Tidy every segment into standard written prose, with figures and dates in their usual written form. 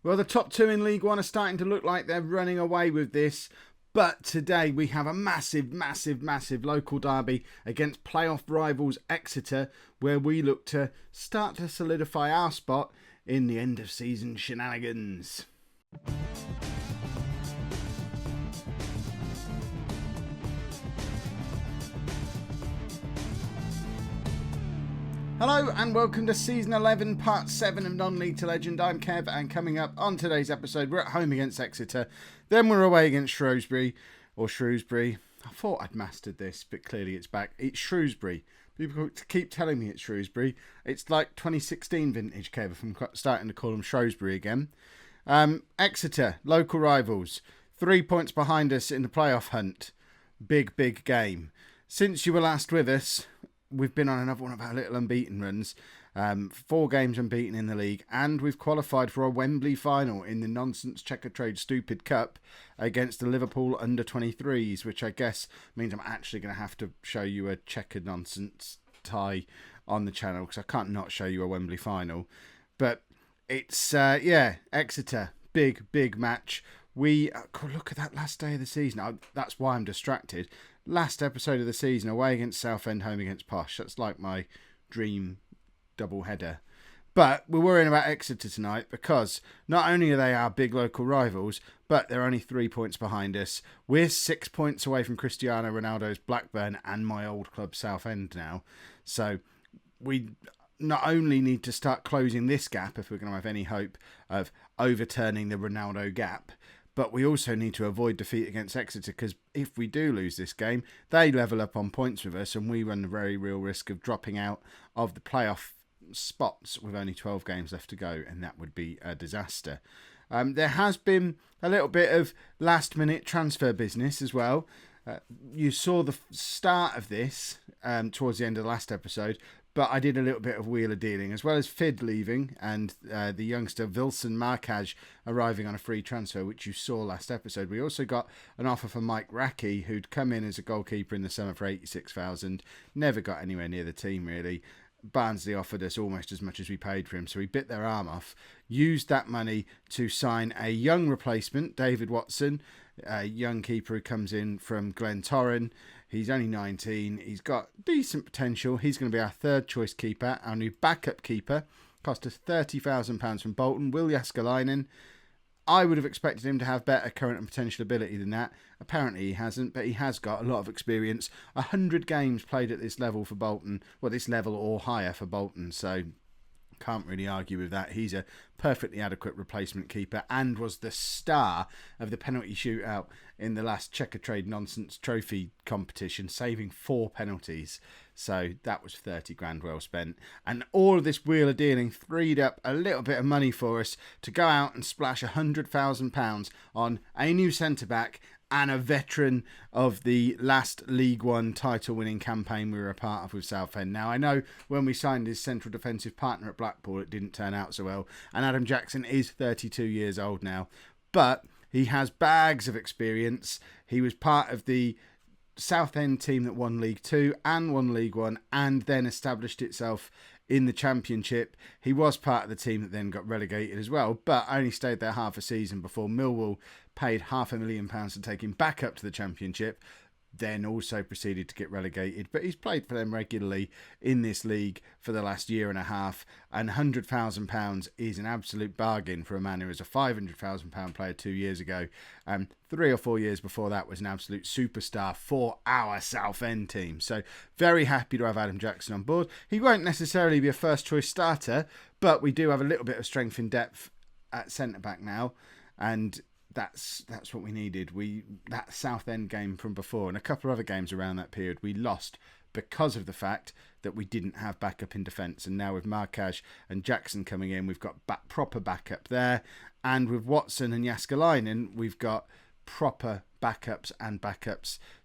Well, the top two in League One are starting to look like they're running away with this. But today we have a massive local derby against playoff rivals Exeter, where we look to start to solidify our spot in the end of season shenanigans. Hello and welcome to Season 11, Part 7 of Non-League to Legend. I'm Kev, and coming up on today's episode, we're at home against Exeter, then we're away against Shrewsbury. I thought I'd mastered this, but clearly it's back. It's Shrewsbury. People keep telling me it's Shrewsbury. It's like 2016 vintage, Kev, if I'm starting to call them Shrewsbury again. Exeter, local rivals, 3 points behind us in the playoff hunt. Big game. Since you were last with us, we've been on another one of our little unbeaten runs. 4 games unbeaten in the league, and we've qualified for a Wembley final in the nonsense Checkatrade Stupid Cup against the Liverpool under-23s, which I guess means I'm actually going to have to show you a checkered nonsense tie on the channel, because I can't not show you a Wembley final. But it's, Exeter, big match. We look at that last day of the season. That's why I'm distracted. Last episode of the season, away against Southend, home against Posh. That's like my dream double header. But we're worrying about Exeter tonight because not only are they our big local rivals, but they're only 3 points behind us. We're 6 points away from Cristiano Ronaldo's Blackburn and my old club Southend now. So we not only need to start closing this gap if we're going to have any hope of overturning the Ronaldo gap, but we also need to avoid defeat against Exeter, because if we do lose this game, they level up on points with us and we run the very real risk of dropping out of the playoff spots with only 12 games left to go, and that would be a disaster. There has been a little bit of last minute transfer business as well. You saw the start of this towards the end of the last episode, but I did a little bit of wheeler dealing, as well as Fid leaving and the youngster Wilson Markaj arriving on a free transfer, which you saw last episode. We also got an offer for Mike Racky, who'd come in as a goalkeeper in the summer for 86,000. Never got anywhere near the team, really. Barnsley offered us almost as much as we paid for him, so we bit their arm off. Used that money to sign a young replacement, David Watson, a young keeper who comes in from Glentoran. He's only 19. He's got decent potential. He's going to be our third choice keeper. Our new backup keeper cost us £30,000 from Bolton, Will Jääskeläinen. I would have expected him to have better current and potential ability than that. Apparently he hasn't, but he has got a lot of experience. 100 games played at this level for Bolton. Well, this level or higher for Bolton, so can't really argue with that. He's a perfectly adequate replacement keeper and was the star of the penalty shootout in the last Checkatrade Nonsense Trophy competition, saving 4 penalties. So that was 30 grand well spent. And all of this wheeler dealing freed up a little bit of money for us to go out and splash £100,000 on a new centre-back and a veteran of the last League One title-winning campaign we were a part of with Southend. Now, I know when we signed his central defensive partner at Blackpool, it didn't turn out so well. And Adam Jackson is 32 years old now. But he has bags of experience. He was part of the Southend team that won League Two and won League One and then established itself in the Championship. He was part of the team that then got relegated as well, but only stayed there half a season before Millwall paid £500,000 to take him back up to the Championship, then also proceeded to get relegated. But he's played for them regularly in this league for the last year and a half, and £100,000 is an absolute bargain for a man who was a £500,000 player 2 years ago. 3 or 4 years before that was an absolute superstar for our Southend team. So very happy to have Adam Jackson on board. He won't necessarily be a first choice starter, but we do have a little bit of strength in depth at centre back now, and that's what we needed. That Southend game from before and a couple of other games around that period we lost because of the fact that we didn't have backup in defence. And now with Markaj and Jackson coming in, we've got proper backup there. And with Watson and Jääskeläinen, we've got proper backups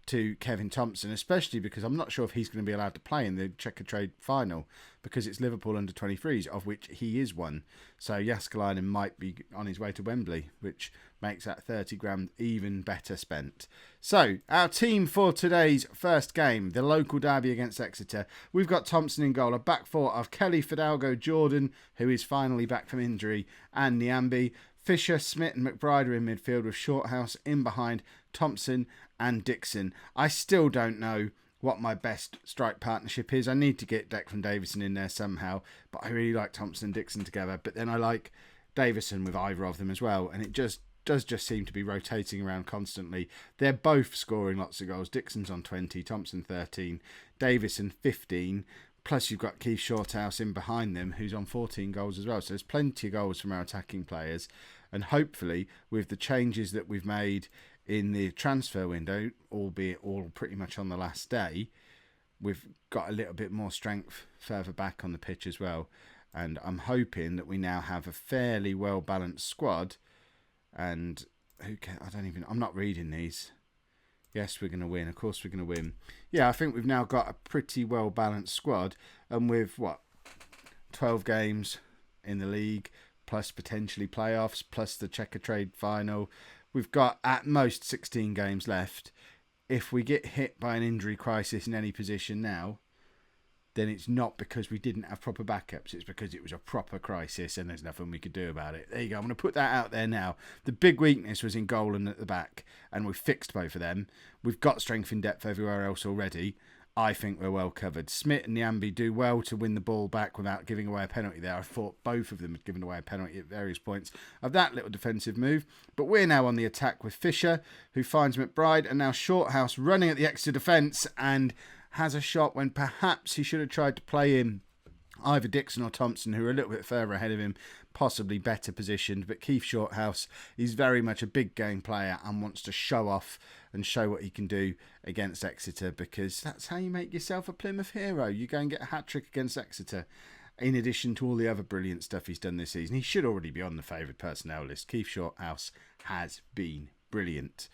to Kevin Thompson, especially because I'm not sure if he's going to be allowed to play in the Checkatrade final because it's Liverpool under-23s, of which he is one. So Jääskeläinen might be on his way to Wembley, which makes that 30 grand even better spent. So our team for today's first game, the local derby against Exeter, we've got Thompson in goal, a back four of Kelly, Fidalgo, Jordan, who is finally back from injury, and Niambi. Fisher, Smith and McBride are in midfield with Shorthouse in behind Thompson and Dixon. I still don't know what my best strike partnership is. I need to get Declan Davison in there somehow, but I really like Thompson and Dixon together. But then I like Davison with either of them as well, and it does just seem to be rotating around constantly. They're both scoring lots of goals. Dixon's on 20, Thompson 13, Davison 15, plus you've got Keith Shorthouse in behind them who's on 14 goals as well. So there's plenty of goals from our attacking players, and hopefully with the changes that we've made in the transfer window, albeit all pretty much on the last day, we've got a little bit more strength further back on the pitch as well. And I'm hoping that we now have a fairly well-balanced squad. And I'm not reading these. Yes, we're going to win. Of course we're going to win. Yeah, I think we've now got a pretty well-balanced squad. And with, 12 games in the league, plus potentially playoffs, plus the Checker Trade final, we've got at most 16 games left. If we get hit by an injury crisis in any position now, then it's not because we didn't have proper backups. It's because it was a proper crisis and there's nothing we could do about it. There you go. I'm going to put that out there now. The big weakness was in goal and at the back, and we've fixed both of them. We've got strength in depth everywhere else already. I think we're well covered. Smith and Nyambi do well to win the ball back without giving away a penalty there. I thought both of them had given away a penalty at various points of that little defensive move. But we're now on the attack with Fisher, who finds McBride, and now Shorthouse running at the Exeter defence and has a shot when perhaps he should have tried to play in either Dixon or Thompson, who are a little bit further ahead of him, possibly better positioned. But Keith Shorthouse is very much a big game player and wants to show off and show what he can do against Exeter, because that's how you make yourself a Plymouth hero. You go and get a hat-trick against Exeter, in addition to all the other brilliant stuff he's done this season. He should already be on the favoured personnel list. Keith Shorthouse has been brilliant.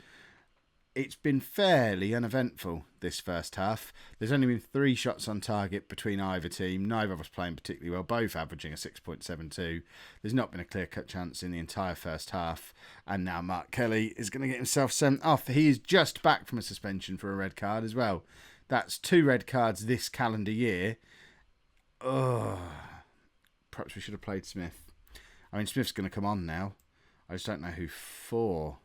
It's been fairly uneventful this first half. There's only been 3 shots on target between either team. Neither of us playing particularly well, both averaging a 6.72. There's not been a clear-cut chance in the entire first half. And now Mark Kelly is going to get himself sent off. He is just back from a suspension for a red card as well. That's 2 red cards this calendar year. Ugh. Perhaps we should have played Smith. I mean, Smith's going to come on now. I just don't know who for.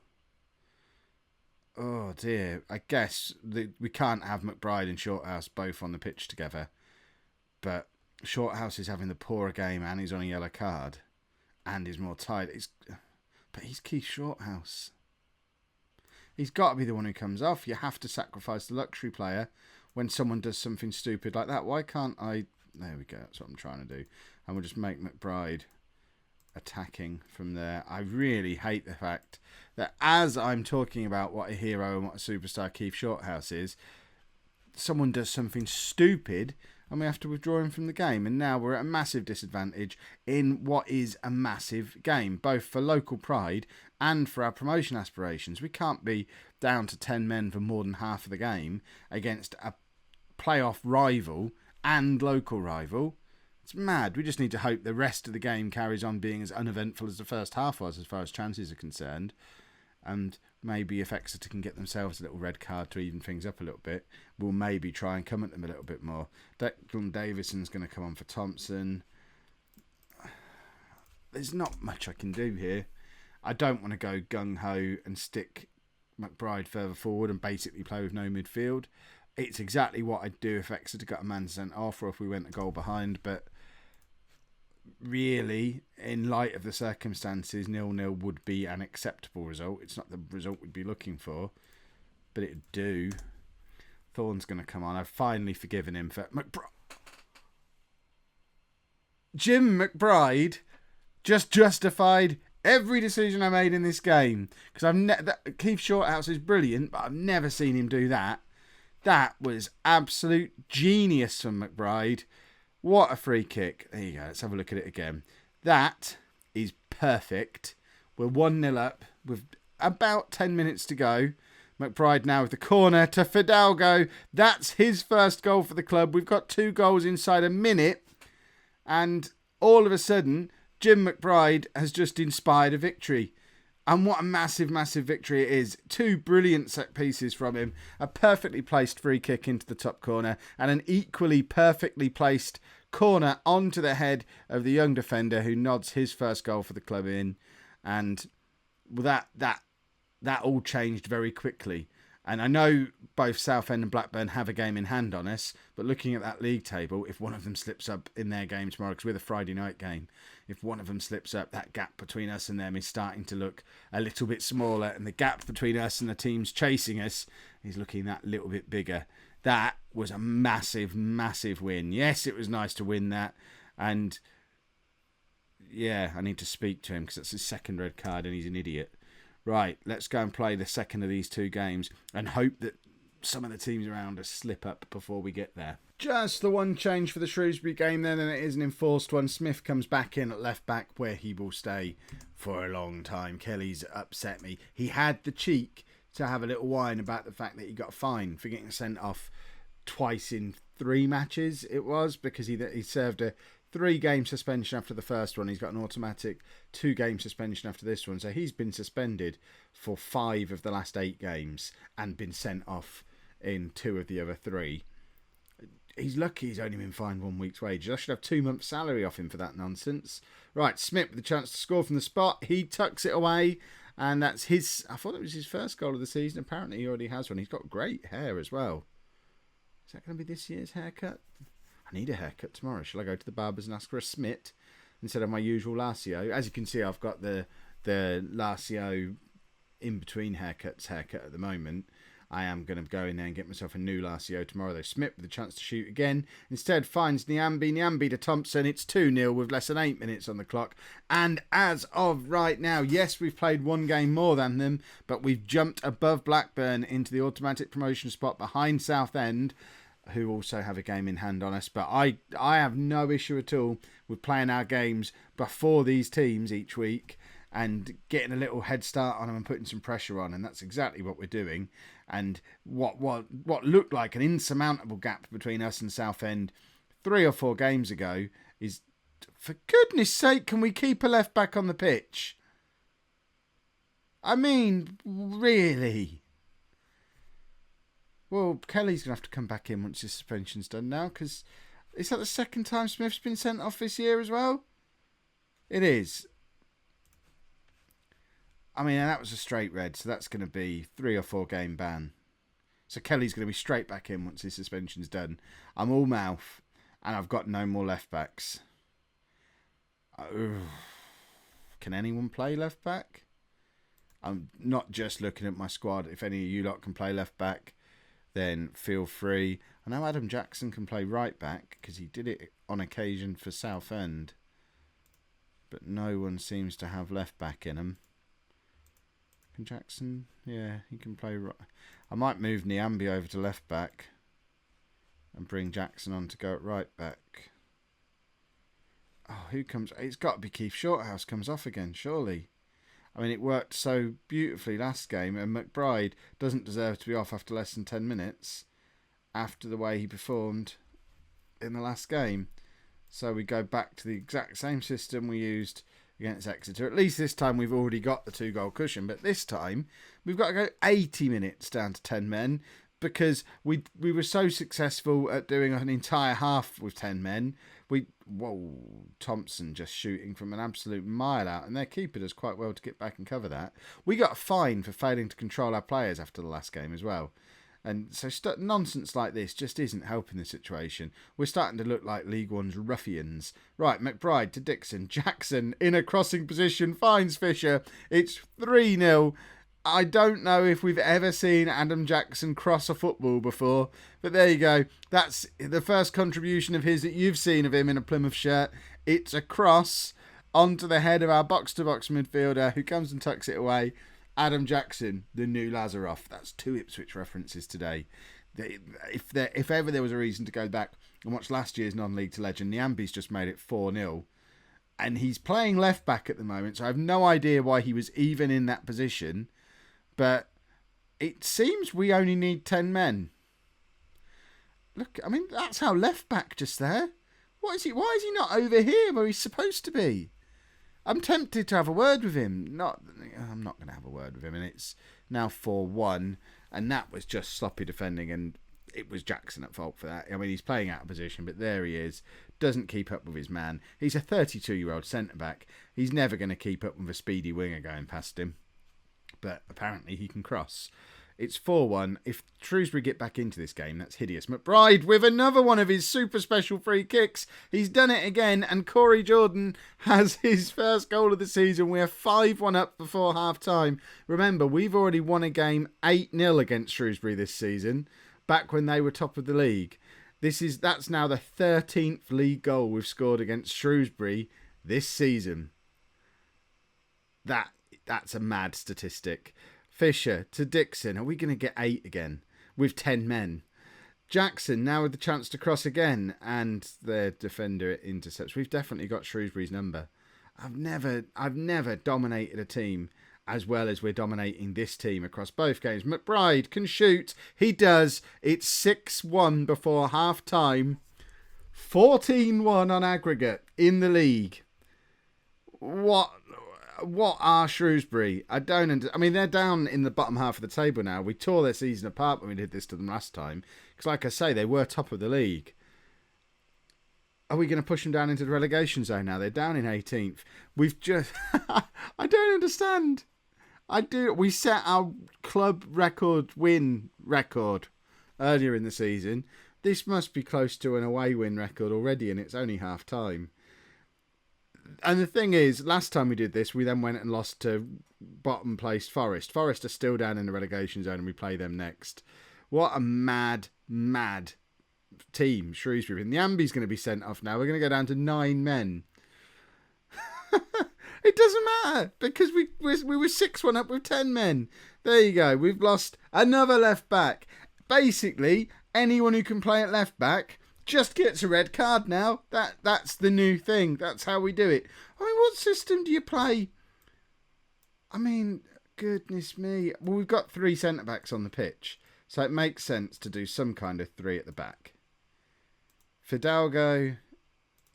Oh dear, I guess we can't have McBride and Shorthouse both on the pitch together. But Shorthouse is having the poorer game and he's on a yellow card. And is more tired. But he's Keith Shorthouse. He's got to be the one who comes off. You have to sacrifice the luxury player when someone does something stupid like that. Why can't I... There we go, that's what I'm trying to do. And we'll just make McBride attacking from there. I really hate the fact that as I'm talking about what a hero and what a superstar Keith Shorthouse is, someone does something stupid and we have to withdraw him from the game. And now we're at a massive disadvantage in what is a massive game, both for local pride and for our promotion aspirations. We can't be down to 10 men for more than half of the game against a playoff rival and local rival. It's mad. We just need to hope the rest of the game carries on being as uneventful as the first half was as far as chances are concerned. And maybe if Exeter can get themselves a little red card to even things up a little bit, we'll maybe try and come at them a little bit more. Declan Davison's going to come on for Thompson. There's not much I can do here. I don't want to go gung-ho and stick McBride further forward and basically play with no midfield. It's exactly what I'd do if Exeter got a man sent off or if we went a goal behind, but really, in light of the circumstances, 0-0 would be an acceptable result. It's not the result we'd be looking for, but it'd do. Thorne's going to come on. I've finally forgiven him for... Jim McBride just justified every decision I made in this game. Because Keith Shorthouse is brilliant, but I've never seen him do that. That was absolute genius from McBride. What a free kick. There you go. Let's have a look at it again. That is perfect. We're 1-0 up with about 10 minutes to go. McBride now with the corner to Fidalgo. That's his first goal for the club. We've got 2 goals inside a minute. And all of a sudden, Jim McBride has just inspired a victory. And what a massive, massive victory it is. 2 brilliant set pieces from him. A perfectly placed free kick into the top corner. And an equally perfectly placed corner onto the head of the young defender who nods his first goal for the club in. And that all changed very quickly. And I know both Southend and Blackburn have a game in hand on us, but looking at that league table, if one of them slips up in their game tomorrow, because we're the Friday night game, if one of them slips up, that gap between us and them is starting to look a little bit smaller, and the gap between us and the teams chasing us is looking that little bit bigger. That was a massive, massive win. Yes, it was nice to win that, and yeah, I need to speak to him because that's his second red card and he's an idiot. Right, let's go and play the second of these two games and hope that some of the teams around us slip up before we get there. Just the one change for the Shrewsbury game then, and it is an enforced one. Smith comes back in at left back where he will stay for a long time. Kelly's upset me. He had the cheek to have a little whine about the fact that he got a fine for getting sent off twice in 3 matches, it was, because he served a 3-game suspension after the first one. He's got an automatic 2-game suspension after this one. So he's been suspended for 5 of the last 8 games and been sent off in 2 of the other 3. He's lucky he's only been fined 1 week's wages. I should have 2 months' salary off him for that nonsense. Right, Smith with the chance to score from the spot. He tucks it away. And that's his... I thought it was his first goal of the season. Apparently he already has one. He's got great hair as well. Is that going to be this year's haircut? I need a haircut tomorrow. Shall I go to the barber's and ask for a smit instead of my usual Lacio? As you can see, I've got the Lacio in between haircut at the moment. I am going to go in there and get myself a new Lacio tomorrow, though. Smith with a chance to shoot again. Instead finds Nyambi to Thompson. It's 2-0 with less than 8 minutes on the clock. And as of right now, yes, we've played 1 game more than them, but we've jumped above Blackburn into the automatic promotion spot behind Southend, who also have a game in hand on us. But I have no issue at all with playing our games before these teams each week and getting a little head start on them and putting some pressure on, and that's exactly what we're doing. And what looked like an insurmountable gap between us and Southend 3 or 4 games ago is, for goodness sake, can we keep a left back on the pitch? I mean, really? Well, Kelly's going to have to come back in once his suspension's done now, because is that the second time Smith's been sent off this year as well? It is. I mean, and that was a straight red, so that's going to be 3 or 4 game ban. So Kelly's going to be straight back in once his suspension's done. I'm all mouth, and I've got no more left backs. Can anyone play left back? I'm not just looking at my squad. If any of you lot can play left back, then feel free. I know Adam Jackson can play right back because he did it on occasion for Southend, but no one seems to have left back in him. Can Jackson? Yeah, he can play right. I might move Nyambi over to left back and bring Jackson on to go at right back. Oh, who comes? It's got to be Keith Shorthouse comes off again, surely. I mean, it worked so beautifully last game, and McBride doesn't deserve to be off after less than 10 minutes after the way he performed in the last game. So we go back to the exact same system we used against Exeter. At least this time we've already got the 2-goal cushion, but this time we've got to go 80 minutes down to 10 men because we were so successful at doing an entire half with 10 men. Thompson just shooting from an absolute mile out, and their keeper does quite well to get back and cover that. We got a fine for failing to control our players after the last game as well. And so nonsense like this just isn't helping the situation. We're starting to look like League One's ruffians. Right, McBride to Dixon. Jackson in a crossing position finds Fisher. It's 3-0. I don't know if we've ever seen Adam Jackson cross a football before, but there you go. That's the first contribution of his that you've seen of him in a Plymouth shirt. It's a cross onto the head of our box-to-box midfielder who comes and tucks it away. Adam Jackson, the new Lazaroff. That's 2 Ipswich references today. If ever there was a reason to go back and watch last year's non-league to legend, Nyambi's just made it 4-0. And he's playing left back at the moment, so I have no idea why he was even in that position. But it seems we only need 10 men. Look, I mean, that's our left back just there. What is he? Why is he not over here where he's supposed to be? I'm tempted to have a word with him. I'm not going to have a word with him. And it's now 4-1. And that was just sloppy defending. And it was Jackson at fault for that. I mean, he's playing out of position, but there he is. Doesn't keep up with his man. He's a 32-year-old centre-back. He's never going to keep up with a speedy winger going past him. But apparently he can cross. It's 4-1. If Shrewsbury get back into this game, that's hideous. McBride with another one of his super special free kicks. He's done it again, and Corey Jordan has his first goal of the season. We're 5-1 up before half-time. Remember, we've already won a game 8-0 against Shrewsbury this season, back when they were top of the league. That's now the 13th league goal we've scored against Shrewsbury this season. That's a mad statistic. Fisher to Dixon. Are we going to get 8 again with 10 men? Jackson now with the chance to cross again, and their defender intercepts. We've definitely got Shrewsbury's number. I've never dominated a team as well as we're dominating this team across both games. McBride can shoot. He does. It's 6-1 before half time. 14-1 on aggregate in the league. What are Shrewsbury? I mean, they're down in the bottom half of the table now. We tore their season apart when we did this to them last time. Because like I say, they were top of the league. Are we going to push them down into the relegation zone now? They're down in 18th. We've just... I don't understand. We set our club win record earlier in the season. This must be close to an away win record already, and it's only half time. And the thing is, last time we did this, we then went and lost to bottom placed Forest. Forest are still down in the relegation zone, and we play them next. What a mad team, Shrewsbury. And the Ambi's going to be sent off now. We're going to go down to 9 men. It doesn't matter, because we were 6-1 up with 10 men. There you go. We've lost another left back. Basically, anyone who can play at left back just gets a red card now. That's the new thing. That's how we do it. I mean, what system do you play? I mean, goodness me. Well, we've got 3 centre-backs on the pitch, so it makes sense to do some kind of 3 at the back. Fidalgo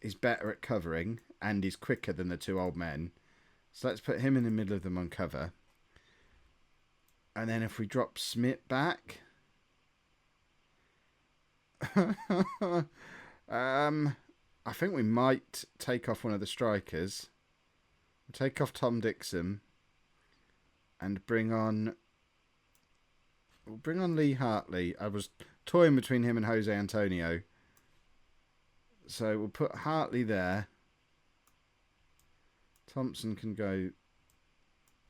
is better at covering, and he's quicker than the 2 old men. So let's put him in the middle of them on cover. And then if we drop Smith back... I think we might take off one of the strikers. We'll take off Tom Dixon and bring on Lee Hartley. I was toying between him and Jose Antonio, so we'll put Hartley there. Thompson can go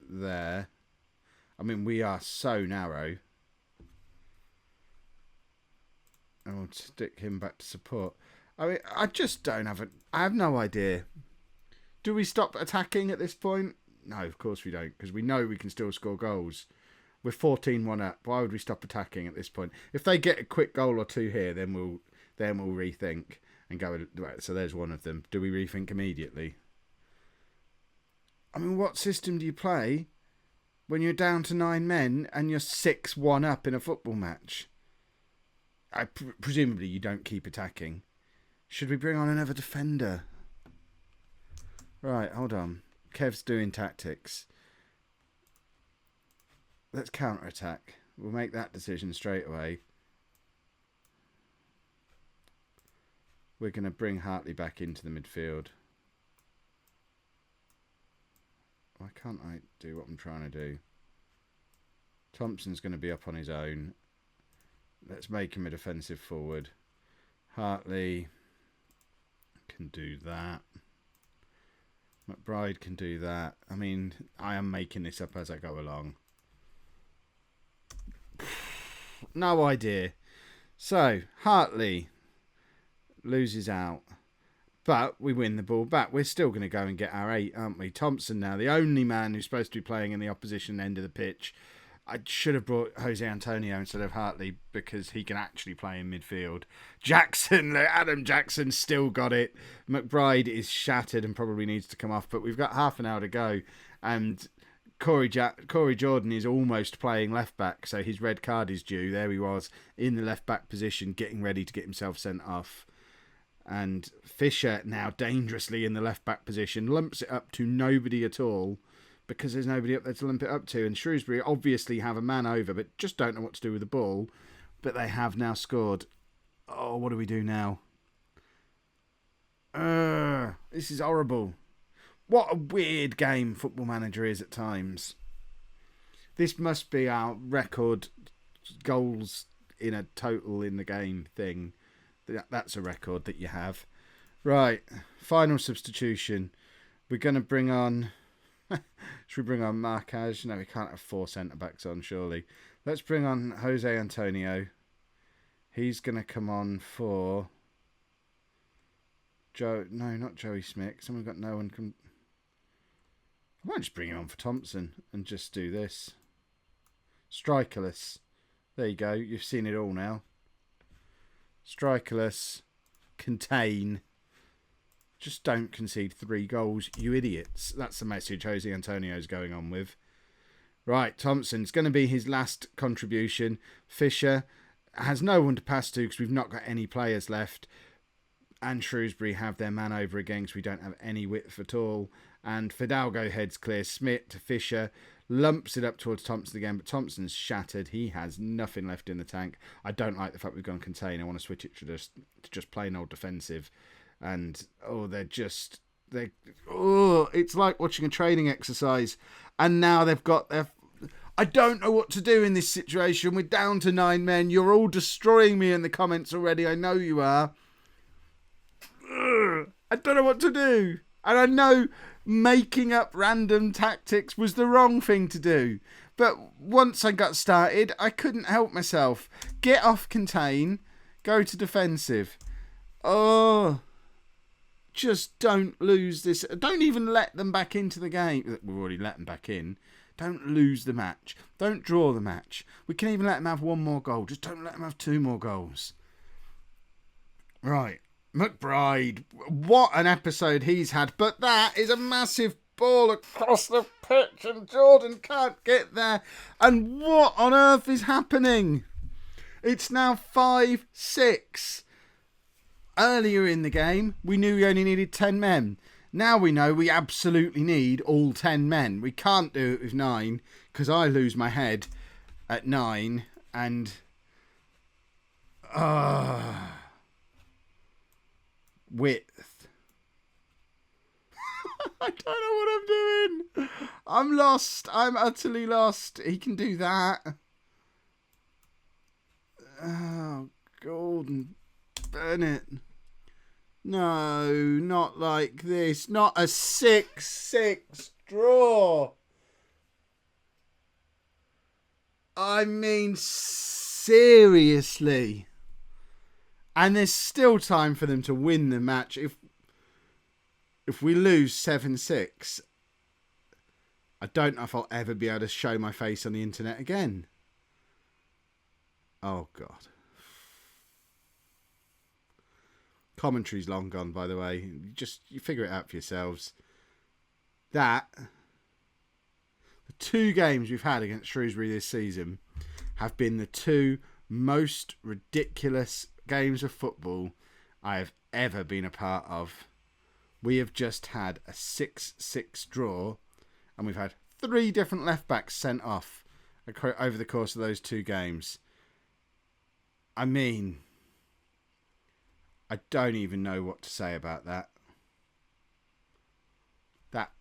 there. I mean, we are so narrow. And we'll stick him back to support. I mean, I just don't have I have no idea. Do we stop attacking at this point? No, of course we don't, because we know we can still score goals. We're 14-1 up. Why would we stop attacking at this point? If they get a quick goal or 2 here, then we'll rethink and go. Right, so there's one of them. Do we rethink immediately? I mean, what system do you play when you're down to 9 men and you're 6-1 up in a football match? Presumably you don't keep attacking. Should we bring on another defender? Right, hold on. Kev's doing tactics. Let's counter-attack. We'll make that decision straight away. We're going to bring Hartley back into the midfield. Why can't I do what I'm trying to do? Thompson's going to be up on his own. Let's make him a defensive forward. Hartley can do that. McBride can do that. I mean, I am making this up as I go along. No idea. So, Hartley loses out. But we win the ball back. We're still going to go and get our 8, aren't we? Thompson now, the only man who's supposed to be playing in the opposition end of the pitch. I should have brought Jose Antonio instead of Hartley because he can actually play in midfield. Adam Jackson still got it. McBride is shattered and probably needs to come off, but we've got half an hour to go. And Corey Jordan is almost playing left back, so his red card is due. There he was in the left back position, getting ready to get himself sent off. And Fisher now dangerously in the left back position, lumps it up to nobody at all, because there's nobody up there to lump it up to. And Shrewsbury obviously have a man over, but just don't know what to do with the ball. But they have now scored. Oh, what do we do now? This is horrible. What a weird game Football Manager is at times. This must be our record goals in a total in the game thing. That's a record that you have. Right, final substitution. We're going to bring on... Should we bring on Marquez? No, we can't have 4 centre-backs on, surely. Let's bring on Jose Antonio. He's going to come on for... No, not Joey Smick. Someone got no one can... I might just bring him on for Thompson and just do this. Strikerless. There you go. You've seen it all now. Strikerless. Contain. Just don't concede 3 goals, you idiots. That's the message Jose Antonio's going on with. Right, Thompson's going to be his last contribution. Fisher has no one to pass to because we've not got any players left. And Shrewsbury have their man over again because we don't have any width at all. And Fidalgo heads clear. Smith to Fisher. Lumps it up towards Thompson again, but Thompson's shattered. He has nothing left in the tank. I don't like the fact we've gone contain. I want to switch it to just plain old defensive. And, it's like watching a training exercise. And now they've got their... I don't know what to do in this situation. We're down to 9 men. You're all destroying me in the comments already. I know you are. I don't know what to do. And I know making up random tactics was the wrong thing to do. But once I got started, I couldn't help myself. Get off contain. Go to defensive. Just don't lose this. Don't even let them back into the game. We've already let them back in. Don't lose the match. Don't draw the match. We can even let them have 1 more goal. Just don't let them have 2 more goals. Right. McBride. What an episode he's had. But that is a massive ball across the pitch and Jordan can't get there. And what on earth is happening? It's now 5-6. Earlier in the game, we knew we only needed 10 men. Now we know we absolutely need all 10 men. We can't do it with 9 because I lose my head at 9 and... width. I don't know what I'm doing. I'm lost. I'm utterly lost. He can do that. Oh, Gordon Bennett. No, not like this. Not a 6-6 draw. I mean, seriously. And there's still time for them to win the match. If we lose 7-6, I don't know if I'll ever be able to show my face on the internet again. Oh, God. Commentary's long gone, by the way. You figure it out for yourselves. The 2 games we've had against Shrewsbury this season have been the 2 most ridiculous games of football I have ever been a part of. We have just had a 6-6 draw and we've had 3 different left backs sent off over the course of those 2 games. I mean, I don't even know what to say about that.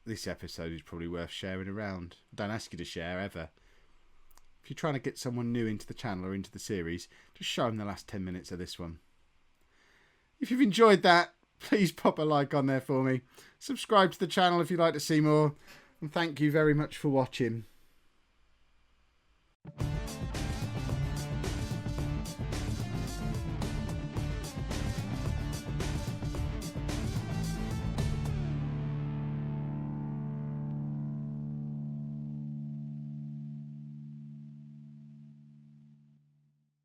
This episode is probably worth sharing around. I don't ask you to share ever. If you're trying to get someone new into the channel or into the series, just show them the last 10 minutes of this one. If you've enjoyed that, please pop a like on there for me. Subscribe to the channel if you'd like to see more. And thank you very much for watching.